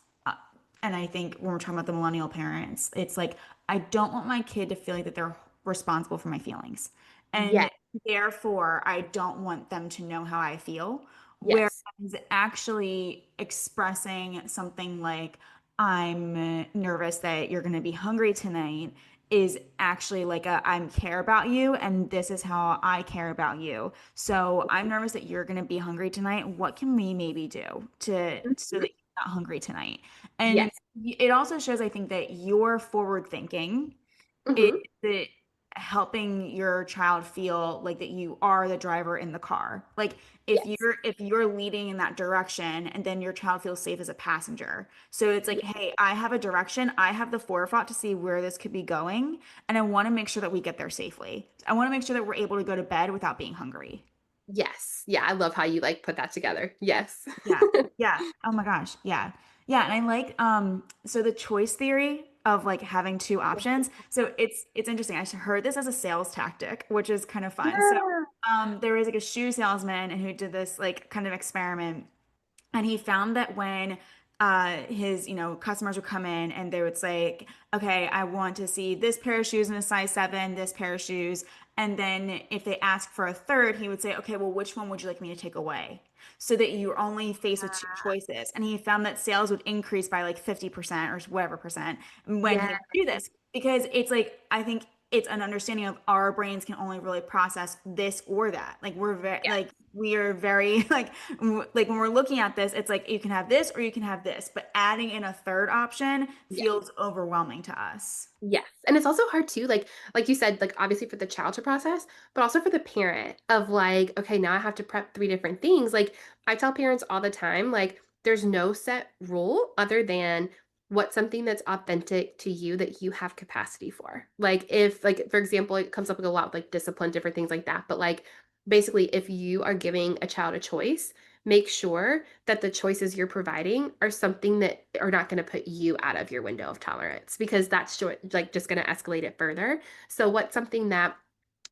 Speaker 1: and I think when we're talking about the millennial parents, it's like, I don't want my kid to feel like that they're responsible for my feelings.
Speaker 2: Yes.
Speaker 1: And therefore, I don't want them to know how I feel. Whereas
Speaker 2: Yes.
Speaker 1: actually expressing something like, I'm nervous that you're going to be hungry tonight is actually like I care about you and this is how I care about you. So I'm nervous that you're going to be hungry tonight. What can we maybe do to so
Speaker 2: Mhm.
Speaker 1: that you're not hungry tonight? And
Speaker 2: Yes.
Speaker 1: it also shows, I think, that you're forward thinking is
Speaker 2: Hmm.
Speaker 1: that helping your child feel like that you are the driver in the car. Like
Speaker 2: Yes.
Speaker 1: if you're leading in that direction and then your child feels safe as a passenger. So it's like, hey, I have a direction. I have the forethought to see where this could be going, and I want to make sure that we get there safely. I want to make sure that we're able to go to bed without being hungry.
Speaker 2: Yes. Yeah, I love how you like put that together. Yes.
Speaker 1: Yeah. Yeah. Oh my gosh. Yeah. Yeah. And I like so the choice theory of like having two options. So it's interesting. I heard this as a sales tactic, which is kind of fun. So
Speaker 2: Yeah.
Speaker 1: there was like a shoe salesman who did this like kind of experiment, and he found that when his customers would come in and they would say, okay, I want to see this pair of shoes in a size 7, this pair of shoes, and then if they ask for a third, he would say, okay, well, which one would you like me to take away, so that you're only faced with two choices. And he found that sales would increase by like 50% or whatever percent when he
Speaker 2: Yeah.
Speaker 1: would do this, because it's like, I think it's an understanding of our brains can only really process this or that. Like we are very like when we're looking at this, it's like you can have this or you can have this, but adding in a third option
Speaker 2: Yeah.
Speaker 1: feels overwhelming to us.
Speaker 2: Yes. And it's also hard too, like you said, like obviously for the child to process, but also for the parent of like, okay, now I have to prep 3 different things. Like I tell parents all the time, like there's no set rule other than what's something that's authentic to you that you have capacity for. Like if like for example, it comes up like a lot with like discipline, different things like that. But like basically if you are giving a child a choice, make sure that the choices you're providing are something that are not going to put you out of your window of tolerance, because that's like just going to escalate it further. So what's something that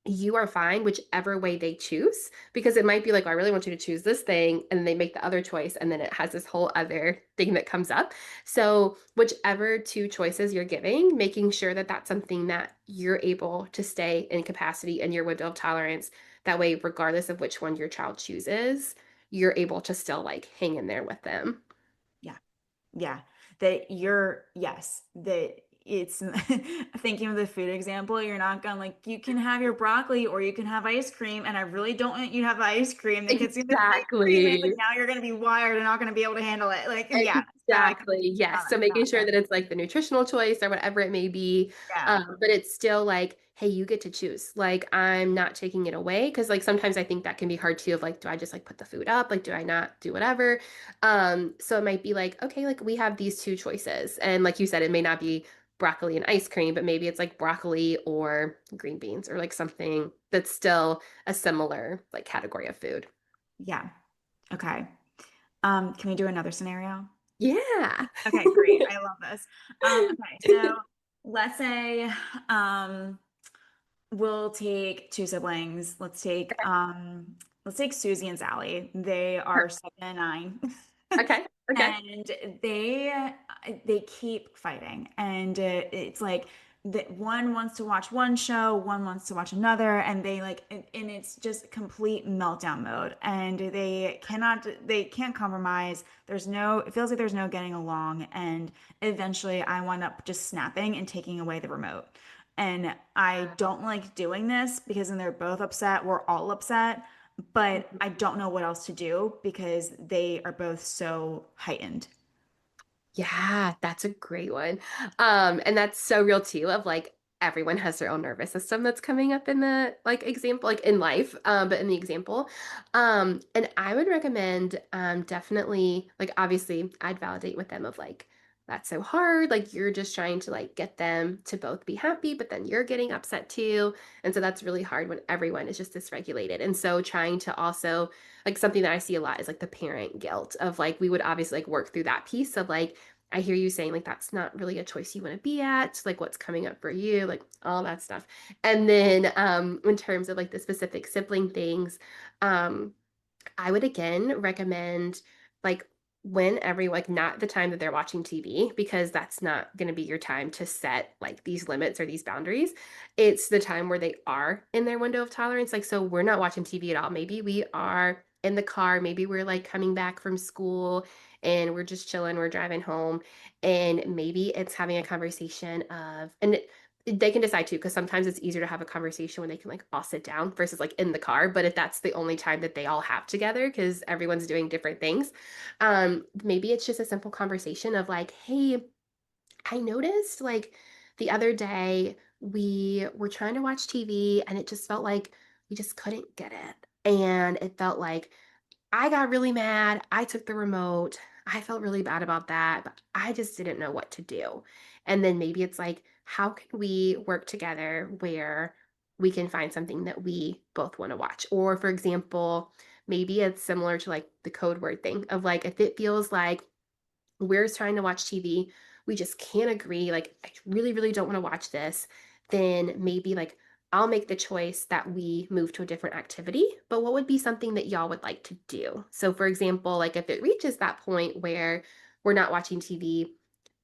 Speaker 2: you are fine whichever way they choose, because it might be like, oh, I really want you to choose this thing, and they make the other choice and then it has this whole other thing that comes up. So whichever two choices you're giving, making sure that that's something that you're able to stay in capacity in your window of tolerance. That way, regardless of which one your child chooses, you're able to still like hang in there with them.
Speaker 1: Yeah. Yeah. That you're, yes, that it's thinking of the food example, you're not gonna like, you can have your broccoli or you can have ice cream, and I really don't want you to have ice cream. The kid's gonna crave ice cream, and it's like
Speaker 2: Exactly.
Speaker 1: now you're gonna be wired and not gonna be able to handle it. Like, yeah. Exactly.
Speaker 2: Exactly. Yes. So making sure that it's like the nutritional choice or whatever it may be.
Speaker 1: Yeah.
Speaker 2: But it's still like, hey, you get to choose. Like, I'm not taking it away. Cause like sometimes I think that can be hard too of like, do I just like put the food up? Like, do I not do whatever? So it might be like, okay, like we have these two choices. And like you said, it may not be broccoli and ice cream, but maybe it's like broccoli or green beans or like something that's still a similar like category of food.
Speaker 1: Yeah. Okay. Can we do another scenario?
Speaker 2: Yeah.
Speaker 1: Okay, great. I love this. Okay, so let's say we'll take two siblings. Let's take Susie and Sally. They are 7 and 9.
Speaker 2: Okay. Okay.
Speaker 1: And they keep fighting. And it's like that one wants to watch one show, one wants to watch another, and and it's just complete meltdown mode. And they can't compromise. It feels like there's no getting along. And eventually I wind up just snapping and taking away the remote. And I don't like doing this because then they're both upset. We're all upset, but I don't know what else to do because they are both so heightened.
Speaker 2: Yeah, that's a great one. And that's so real too, of like everyone has their own nervous system that's coming up in the like example, like in life, but in the example. And I would recommend definitely like obviously I'd validate with them of like that's so hard. Like you're just trying to like get them to both be happy, but then you're getting upset too. And so that's really hard when everyone is just dysregulated. And so trying to also like something that I see a lot is like the parent guilt of like we would obviously like work through that piece of like I hear you saying like that's not really a choice you want to be at, like what's coming up for you, like all that stuff. And then in terms of like the specific sibling things, um I would again recommend like when everyone like not the time that they're watching TV because that's not going to be your time to set like these limits or these boundaries. It's the time where they are in their window of tolerance. Like so we're not watching TV at all. Maybe we are in the car, maybe we're like coming back from school and we're just chilling, we're driving home and maybe it's having a conversation of and they can decide too, because sometimes it's easier to have a conversation when they can like all sit down versus like in the car. But if that's the only time that they all have together, because everyone's doing different things, maybe it's just a simple conversation of like, hey, I noticed like the other day we were trying to watch TV and it just felt like we just couldn't get it. And it felt like I got really mad. I took the remote. I felt really bad about that, but I just didn't know what to do. And then maybe it's like, how can we work together where we can find something that we both want to watch? Or, for example, maybe it's similar to like the code word thing of like, if it feels like we're trying to watch TV, we just can't agree, like, I really, really don't want to watch this, then maybe like I'll make the choice that we move to a different activity. But what would be something that y'all would like to do? So, for example, like if it reaches that point where we're not watching TV,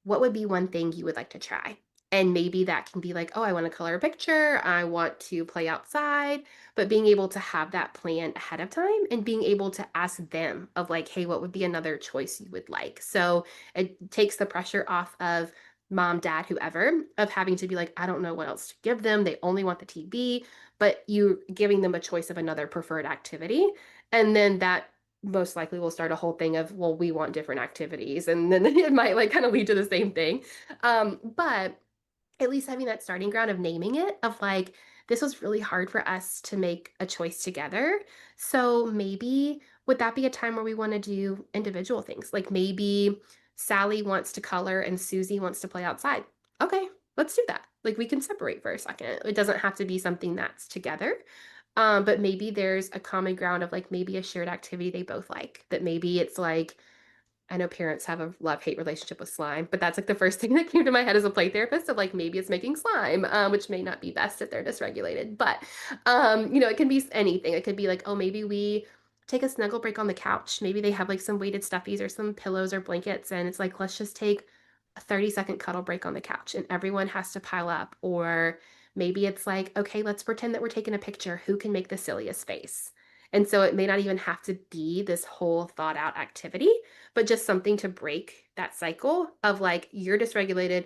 Speaker 2: what would be one thing you would like to try? And maybe that can be like, oh, I want to color a picture, I want to play outside, but being able to have that plan ahead of time and being able to ask them of like, hey, what would be another choice you would like? So it takes the pressure off of mom, dad, whoever, of having to be like, I don't know what else to give them. They only want the TV, but you giving them a choice of another preferred activity. And then that most likely will start a whole thing of, well, we want different activities. And then it might like kind of lead to the same thing. But at least having that starting ground of naming it, of like, this was really hard for us to make a choice together. So maybe would that be a time where we want to do individual things? Like maybe Sally wants to color and Susie wants to play outside. Okay, let's do that. Like we can separate for a second. It doesn't have to be something that's together. But maybe there's a common ground of like maybe a shared activity they both like. That maybe it's like I know parents have a love-hate relationship with slime, but that's like the first thing that came to my head as a play therapist of like maybe it's making slime, which may not be best if they're dysregulated. But it can be anything. It could be like, oh, maybe we take a snuggle break on the couch. Maybe they have like some weighted stuffies or some pillows or blankets, and it's like, let's just take a 30-second cuddle break on the couch and everyone has to pile up. Or maybe it's like, okay, let's pretend that we're taking a picture. Who can make the silliest face? And so it may not even have to be this whole thought out activity, but just something to break that cycle of like, you're dysregulated,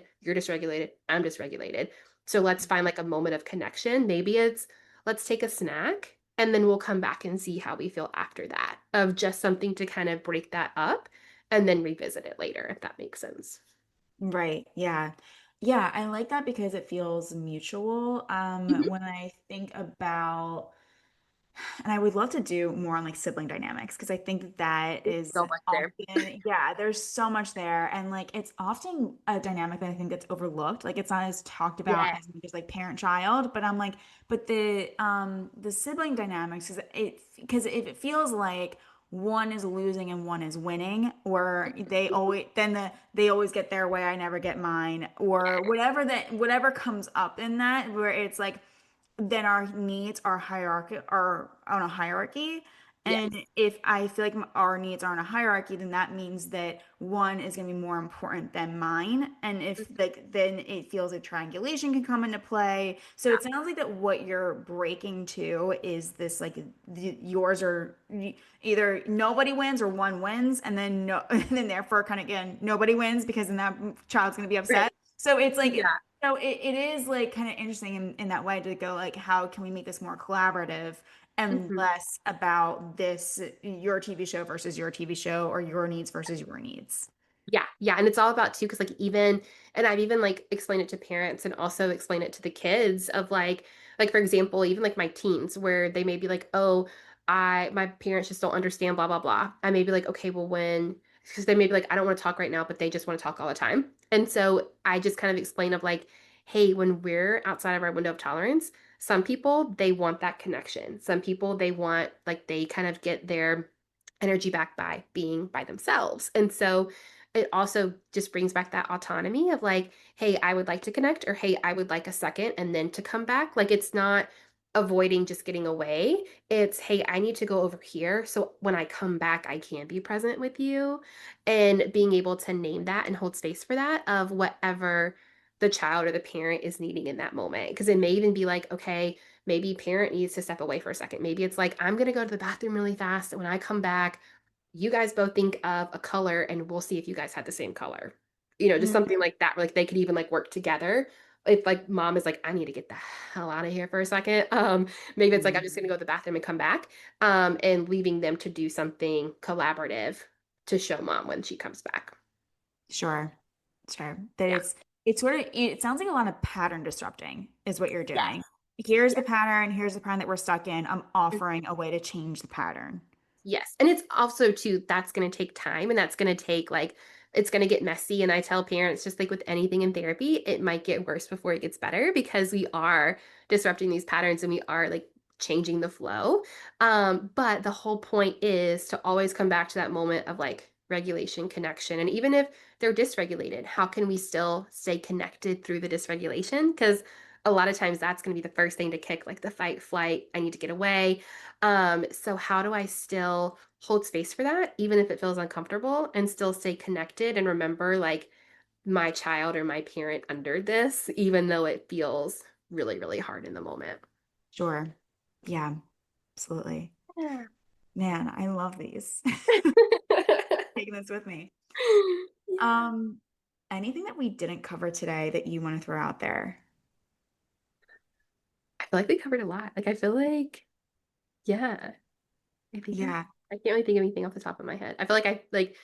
Speaker 2: I'm dysregulated. So let's find like a moment of connection. Maybe it's let's take a snack and then we'll come back and see how we feel after that, of just something to kind of break that up and then revisit it later, if that makes sense.
Speaker 1: Right. Yeah. Yeah, I like that because it feels mutual.
Speaker 2: Mhm.
Speaker 1: When I think about, and I would love to do more on like sibling dynamics because I think that that
Speaker 2: There's
Speaker 1: is
Speaker 2: so much there.
Speaker 1: often, yeah, there's so much there. And like it's often a dynamic that I think gets overlooked. Like it's not as talked about
Speaker 2: Yeah.
Speaker 1: as much as like parent-child, but I'm like, but the sibling dynamics is it because if it feels like one is losing and one is winning, or they always they always get their way, I never get mine, or whatever comes up in that where it's like then our needs are on a hierarchy. And
Speaker 2: Yes.
Speaker 1: if I feel like our needs are on a hierarchy, then that means that one is going to be more important than mine. And if like then it feels like triangulation can come into play. So it sounds like that what you're breaking to is this like yours are either nobody wins or one wins, and then no, and then therefore kind of again nobody wins because then that child's going to be
Speaker 2: Right.
Speaker 1: upset. So it's like
Speaker 2: Yeah.
Speaker 1: so it is like kind of interesting in that way to go like how can we make this more collaborative and
Speaker 2: Mhm.
Speaker 1: less about this your TV show versus your TV show or your needs versus your needs.
Speaker 2: Yeah, yeah, and it's all about too, because like even and I've even like explained it to parents and also explain it to the kids of like for example, even like my teens where they may be like, oh, I my parents just don't understand blah blah blah. I may be like, okay, well when because they may be like, I don't want to talk right now, but they just want to talk all the time. And so I just kind of explain of like, hey, when we're outside of our window of tolerance, some people they want that connection. Some people they want like they kind of get their energy back by being by themselves. And so it also just brings back that autonomy of like, hey, I would like to connect, or hey, I would like a second and then to come back. Like it's not avoiding just getting away. It's, hey, I need to go over here. So when I come back, I can be present with you and being able to name that and hold space for that of whatever the child or the parent is needing in that moment. Because it may even be like, okay, maybe parent needs to step away for a second. Maybe it's like, I'm going to go to the bathroom really fast. And when I come back, you guys both think of a color and we'll see if you guys had the same color. Just
Speaker 1: Mm,
Speaker 2: something like that, where like they could even like work together. If like mom is like, I need to get the hell out of here for a second. Maybe it's like I'm just
Speaker 1: mm,
Speaker 2: gonna go to the bathroom and come back. And leaving them to do something collaborative to show mom when she comes back.
Speaker 1: sure. Sure. That
Speaker 2: Yeah.
Speaker 1: it's sort of it sounds like a lot of pattern disrupting is what you're
Speaker 2: Yes.
Speaker 1: doing. Here's
Speaker 2: Yes.
Speaker 1: the pattern that we're stuck in. I'm offering a way to change the pattern.
Speaker 2: Yes. And it's also too, that's going to take time and that's going to take like, it's going to get messy. And I tell parents, just like with anything in therapy, it might get worse before it gets better because we are disrupting these patterns and we are like changing the flow. But the whole point is to always come back to that moment of like regulation, connection. And even if they're dysregulated, how can we still stay connected through the dysregulation? Because a lot of times that's going to be the first thing to kick, like the fight, flight, I need to get away. So how do I still hold space for that, even if it feels uncomfortable, and still stay connected and remember like my child or my parent under this, even though it feels really, really hard in the moment.
Speaker 1: Sure. Yeah, absolutely.
Speaker 2: Yeah.
Speaker 1: Man, I love these. Taking this with me.
Speaker 2: Yeah.
Speaker 1: Um, anything that we didn't cover today that you want to throw out there?
Speaker 2: I feel like we covered a lot. Like I feel like, yeah,
Speaker 1: Yeah,
Speaker 2: I can't really think of anything off the top of my head. I feel like I like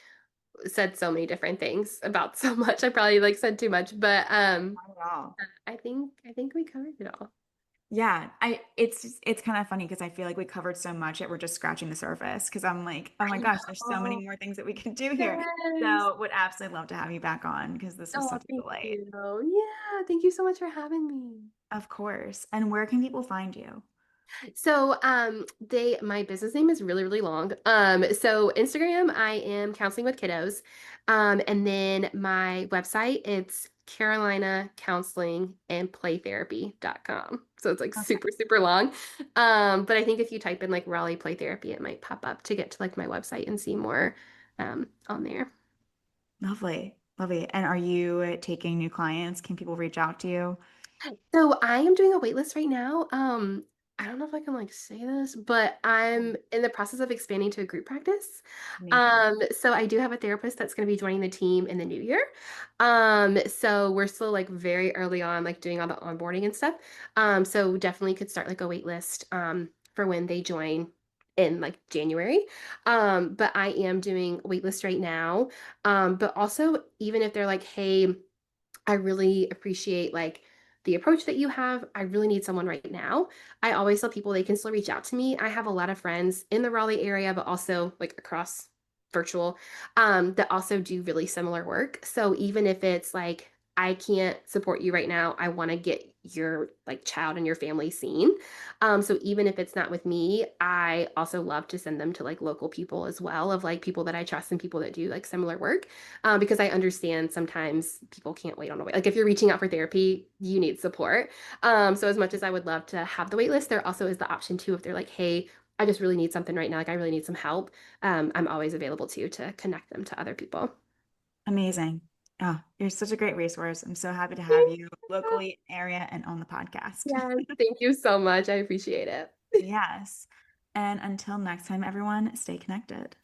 Speaker 2: said so many different things about so much. I probably like said too much, but
Speaker 1: not at all.
Speaker 2: I think we covered it all.
Speaker 1: Yeah, it's kind of funny because I feel like we covered so much that we're just scratching the surface because I'm like, oh my
Speaker 2: I
Speaker 1: gosh, there's so many
Speaker 2: know.
Speaker 1: more things that we can do here.
Speaker 2: Yes.
Speaker 1: So would absolutely love to have you back on because this was
Speaker 2: Oh,
Speaker 1: such a
Speaker 2: thank
Speaker 1: delight.
Speaker 2: you. Yeah, thank you so much for having me.
Speaker 1: Of course. And where can people find you?
Speaker 2: So, they my business name is really, really long. So Instagram, I am counseling with kiddos. And then my website, it's Carolina Counseling and Playtherapy.com. So it's like
Speaker 1: Okay.
Speaker 2: super, super long. But I think if you type in like Raleigh Play Therapy, it might pop up to get to like my website and see more on there.
Speaker 1: Lovely. Lovely. And are you taking new clients? Can people reach out to you?
Speaker 2: So I am doing a wait list right now. I don't know if I can like say this, but I'm in the process of expanding to a group practice.
Speaker 1: Amazing.
Speaker 2: So I do have a therapist that's going to be joining the team in the new year. So we're still like very early on, like doing all the onboarding and stuff. So definitely could start like a wait list for when they join in like January. But I am doing waitlist right now. But also even if they're like, hey, I really appreciate like the approach that you have. I really need someone right now. I always tell people they can still reach out to me. I have a lot of friends in the Raleigh area, but also like across virtual, that also do really similar work. So even if it's like, I can't support you right now, I want to get your like child and your family seen. So even if it's not with me, I also love to send them to like local people as well, of like people that I trust and people that do like similar work, because I understand sometimes people can't wait on a wait. Like if you're reaching out for therapy, you need support. So as much as I would love to have the wait list, there also is the option too if they're like, hey, I just really need something right now. Like I really need some help. I'm always available to connect them to other people.
Speaker 1: Amazing. Oh, you're such a great resource. I'm so happy to have you locally, area, and on the podcast.
Speaker 2: Yes, thank you so much. I appreciate it.
Speaker 1: Yes. And until next time, everyone, stay connected.